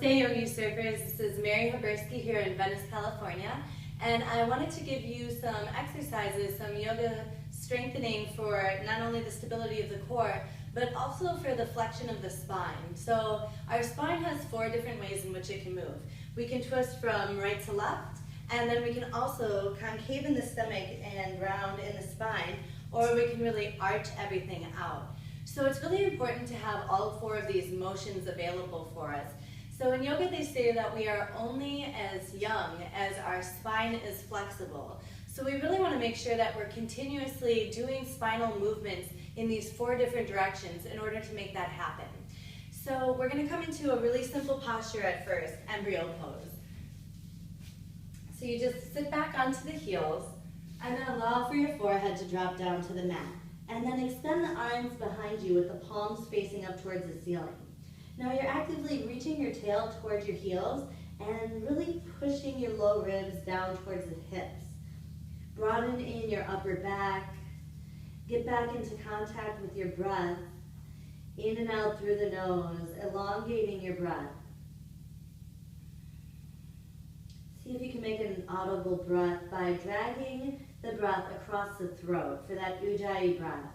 Namaste, Yogi Surfers. This is Mary Haberski here in Venice, California, and I wanted to give you some exercises, some yoga strengthening for not only the stability of the core, but also for the flexion of the spine. So our spine has 4 different ways in which it can move. We can twist from right to left, and then we can also concave in the stomach and round in the spine, or we can really arch everything out. So it's really important to have all 4 of these motions available for us. So in yoga they say that we are only as young as our spine is flexible. So we really want to make sure that we're continuously doing spinal movements in these 4 different directions in order to make that happen. So we're going to come into a really simple posture at first, embryo pose. So you just sit back onto the heels and then allow for your forehead to drop down to the mat. And then extend the arms behind you with the palms facing up towards the ceiling. Now you're actively reaching your tail towards your heels and really pushing your low ribs down towards the hips. Broaden in your upper back. Get back into contact with your breath. In and out through the nose, elongating your breath. See if you can make an audible breath by dragging the breath across the throat for that ujjayi breath.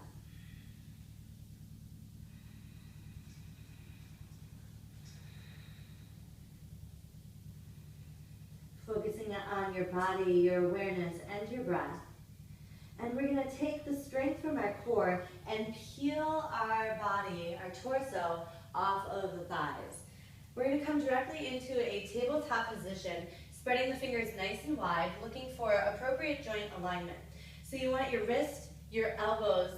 Focusing on your body, your awareness, and your breath. And we're going to take the strength from our core and peel our body, our torso, off of the thighs. We're going to come directly into a tabletop position, spreading the fingers nice and wide, looking for appropriate joint alignment. So you want your wrist, your elbows,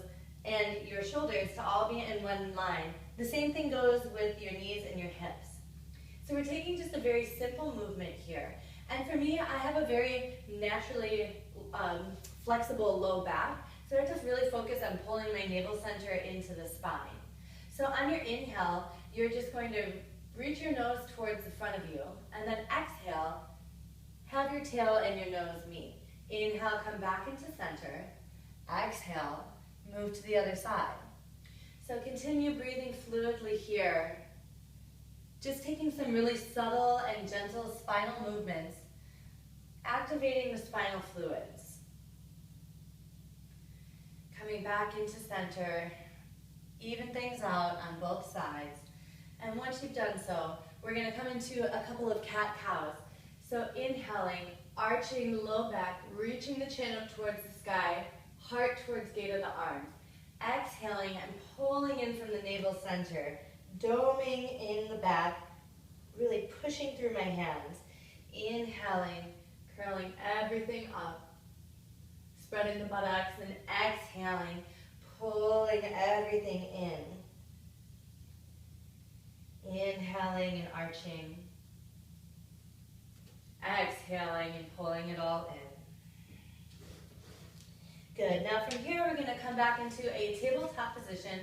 and your shoulders to all be in one line. The same thing goes with your knees and your hips. So we're taking just a very simple movement here. And for me, I have a very naturally flexible low back, so I just really focus on pulling my navel center into the spine. So on your inhale, you're just going to reach your nose towards the front of you, and then exhale, have your tail and your nose meet. Inhale, come back into center. Exhale, move to the other side. So continue breathing fluidly here. Just taking some really subtle and gentle spinal movements, activating the spinal fluids. Coming back into center, even things out on both sides. And once you've done so, we're going to come into a couple of cat-cows. So inhaling, arching the low back, reaching the chin up towards the sky, heart towards gate of the arms. Exhaling and pulling in from the navel center, doming in the back, really pushing through my hands. Inhaling, curling everything up, spreading the buttocks, and exhaling, pulling everything in. Inhaling and arching. Exhaling and pulling it all in. Good. Now from here, we're going to come back into a tabletop position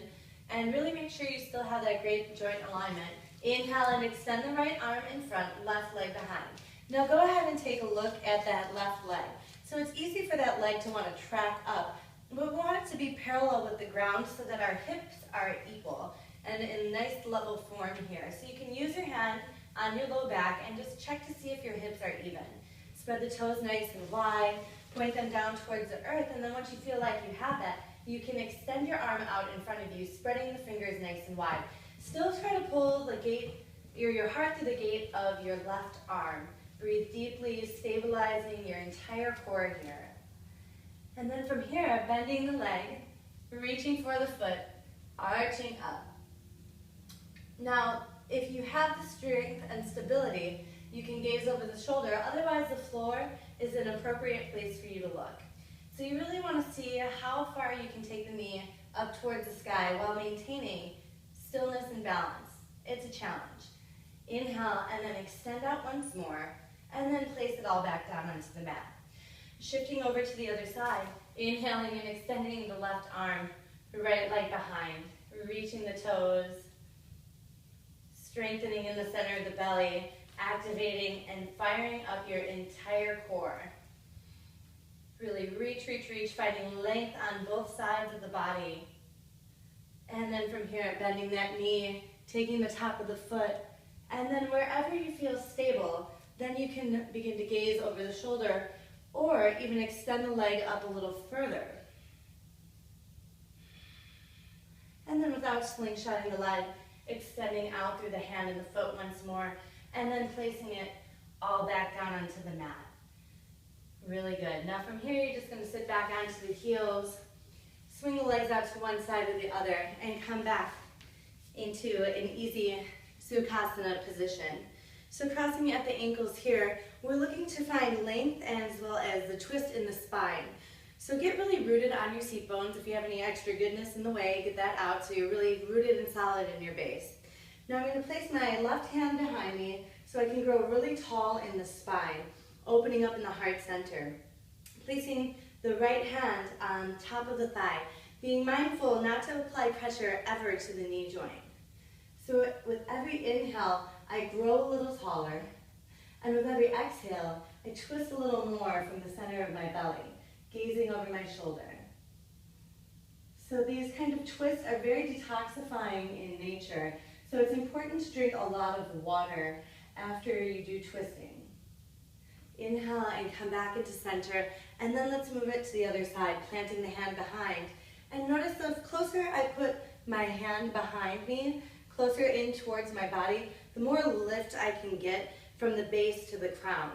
and really make sure you still have that great joint alignment. Inhale and extend the right arm in front, left leg behind. Now go ahead and take a look at that left leg. So it's easy for that leg to want to track up. We want it to be parallel with the ground so that our hips are equal and in a nice level form here. So you can use your hand on your low back and just check to see if your hips are even. Spread the toes nice and wide, point them down towards the earth, and then once you feel like you have that, you can extend your arm out in front of you, spreading the fingers nice and wide. Still try to pull the gate, your heart through the gate of your left arm. Breathe deeply, stabilizing your entire core here. And then from here, bending the leg, reaching for the foot, arching up. Now, if you have the strength and stability, you can gaze over the shoulder. Otherwise, the floor is an appropriate place for you to look. So you really want to see how far you can take the knee up towards the sky while maintaining stillness and balance. It's a challenge. Inhale and then extend out once more, and then place it all back down onto the mat. Shifting over to the other side, inhaling and extending the left arm, right leg behind, reaching the toes, strengthening in the center of the belly, activating and firing up your entire core. Really reach, reach, reach, finding length on both sides of the body. And then from here, bending that knee, taking the top of the foot, and then wherever you can begin to gaze over the shoulder or even extend the leg up a little further. And then without slingshotting the leg, extending out through the hand and the foot once more, and then placing it all back down onto the mat. Really good. Now from here, you're just going to sit back onto the heels, swing the legs out to one side or the other, and come back into an easy Sukhasana position. So crossing at the ankles here, we're looking to find length as well as the twist in the spine. So get really rooted on your seat bones. If you have any extra goodness in the way, get that out so you're really rooted and solid in your base. Now I'm going to place my left hand behind me so I can grow really tall in the spine, opening up in the heart center. Placing the right hand on top of the thigh, being mindful not to apply pressure ever to the knee joint. So with every inhale, I grow a little taller, and with every exhale, I twist a little more from the center of my belly, gazing over my shoulder. So these kind of twists are very detoxifying in nature, so it's important to drink a lot of water after you do twisting. Inhale and come back into center, and then let's move it to the other side, planting the hand behind. And notice the closer I put my hand behind me, closer in towards my body, the more lift I can get from the base to the crown.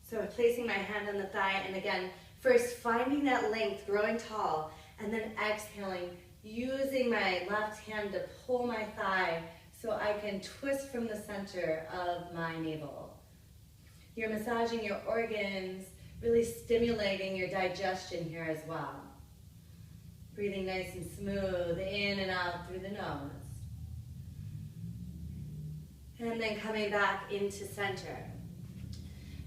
So placing my hand on the thigh, and again, first finding that length, growing tall, and then exhaling, using my left hand to pull my thigh so I can twist from the center of my navel. You're massaging your organs, really stimulating your digestion here as well. Breathing nice and smooth, in and out through the nose. And then coming back into center.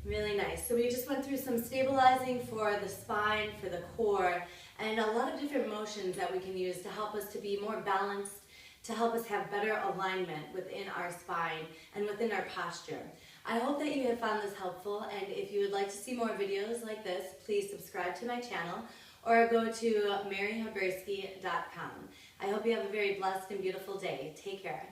Really nice. So we just went through some stabilizing for the spine, for the core, and a lot of different motions that we can use to help us to be more balanced, to help us have better alignment within our spine and within our posture. I hope that you have found this helpful, and if you would like to see more videos like this, please subscribe to my channel or go to maryhaberski.com. I hope you have a very blessed and beautiful day. Take care.